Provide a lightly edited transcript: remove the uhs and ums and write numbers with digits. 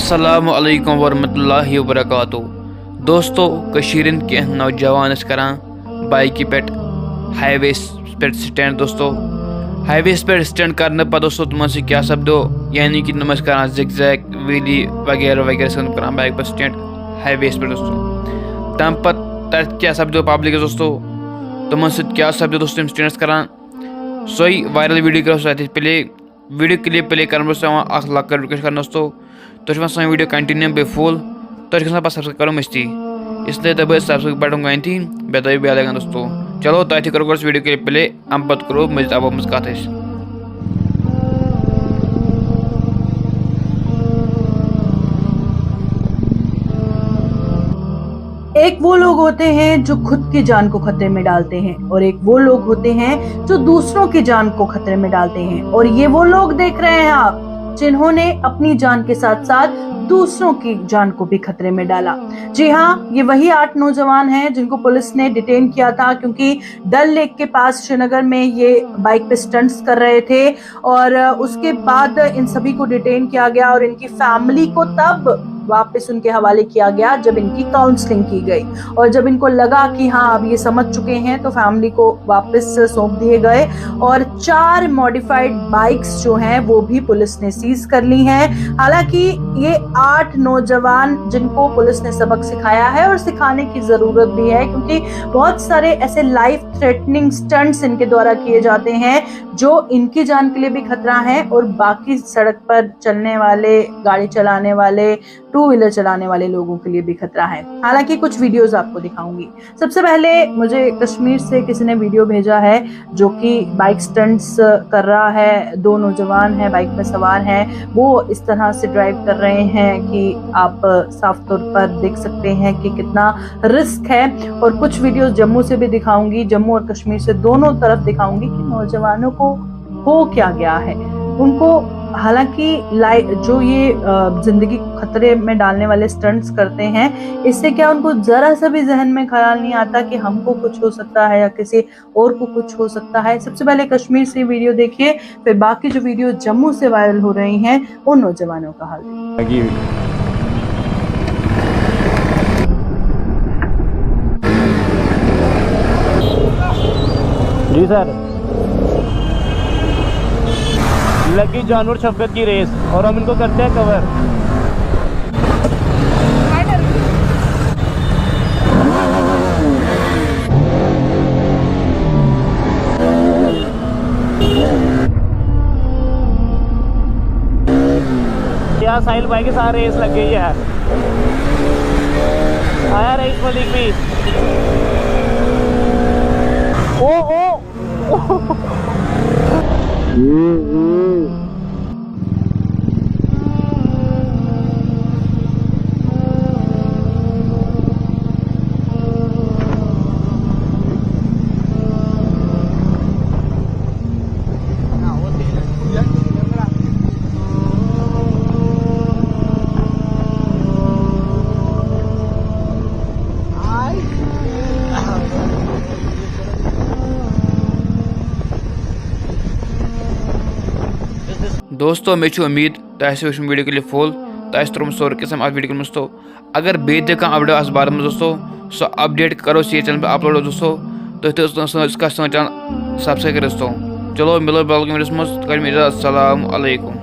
अस्सलामु अलैकुम वरहमतुल्लाहि वबरकातुहू। दोस्तों कशीरन के नौजवान करान बाइक पे हाईवे पे स्टैंड। दोस्तों हाईवे पे स्टैंड करने पर दोस्तों तुम क्या सपदो, यानी कि तुम करान जिगजैग व्हीली वगैरह वगैरह करान बाइक पर स्टैंड हाईवे पे। दोस्तों तम तथ क्या सपदो पब्लिक दोस्तों तुम क्या सपदो दोस्तों स्टैंड करान सोई वायरल वीडियो करो प्ले वीडियो क्लिप प्ले कर लक्कड़ रिक्वेस्ट कर दोस्तों तो सन वीडियो कंटिन्यू बे फुल तो पे सब्सक्राइब करो मस्ती इसलिए दबाई सब्सक्राइब बटन गई बेदाई बेल लगा दोस्तों। चलो तथि करो वीडियो क्लिप प्ले अम पत करो मज अब मज कत। एक वो लोग होते हैं जो खुद की जान को खतरे में डालते हैं और एक वो लोग होते हैं जो दूसरों की जान को खतरे में डालते हैं। और ये वो लोग देख रहे हैं आप जिन्होंने अपनी जान के साथ साथ दूसरों की जान को भी खतरे में डाला। जी हाँ, ये वही 8 नौजवान हैं जिनको पुलिस ने डिटेन किया था क्योंकि डल लेक के पास श्रीनगर में ये बाइक पे स्टंट्स कर रहे थे। और उसके बाद इन सभी को डिटेन किया गया और इनकी फैमिली को तब वापस उनके हवाले किया गया जब इनकी काउंसलिंग की गई। और जब इनको लगा कि हाँ अब ये समझ चुके हैं तो फैमिली को वापस सौंप दिए गए। और 4 मॉडिफाइड बाइक्स जो हैं वो भी पुलिस ने सीज कर ली हैं। हालांकि ये 8 नौजवान जिनको पुलिस ने सबक सिखाया है और सिखाने की जरूरत भी है क्योंकि बहुत सारे ऐसे लाइफ थ्रेटनिंग स्टंट्स इनके द्वारा किए जाते हैं जो इनकी जान के लिए भी खतरा है और बाकी सड़क पर चलने वाले, गाड़ी चलाने वाले, 2 व्हीलर चलाने वाले लोगों के लिए भी खतरा है। हालांकि कुछ वीडियोस आपको दिखाऊंगी। सबसे पहले मुझे कश्मीर से किसी ने वीडियो भेजा है जो कि बाइक स्टंट्स कर रहा है। 2 नौजवान हैं, बाइक में सवार हैं, वो इस तरह से ड्राइव कर रहे हैं कि आप साफ तौर पर देख सकते हैं कि कितना रिस्क है। और कुछ वीडियोस जम्मू से भी दिखाऊंगी, जम्मू और कश्मीर से दोनों तरफ दिखाऊंगी कि नौजवानों को हो क्या गया है। उनको हालांकि जो ये जिंदगी को खतरे में डालने वाले स्टंट्स करते हैं, इससे क्या उनको जरा सा भी जहन में ख्याल नहीं आता कि हमको कुछ हो सकता है या किसी और को कुछ हो सकता है। सबसे पहले कश्मीर से वीडियो देखिए, फिर बाकी जो वीडियो जम्मू से वायरल हो रही हैं उन नौजवानों का हाल देखिए। जी सर, लगी जानवर शफकत की रेस और हम इनको करते हैं कवर। क्या साहिल भाई के साथ रेस लग गई है। आया रईस मलिक भी। ओ दोस्तों मे उम्मीद तह वीडियो के लिए फुल तह तुम सोर किस्म अ वीडियो दोस्तों अगर बे अपडेट अस बारे में दोस्तों सो अपडेट करो ये चैनल पर अपलोड दोस्तों तो चैनल सब्सक्राइब कर दोस्तों। चलो मिलो बल्कि मेरे अस्सलाम वालेकुम।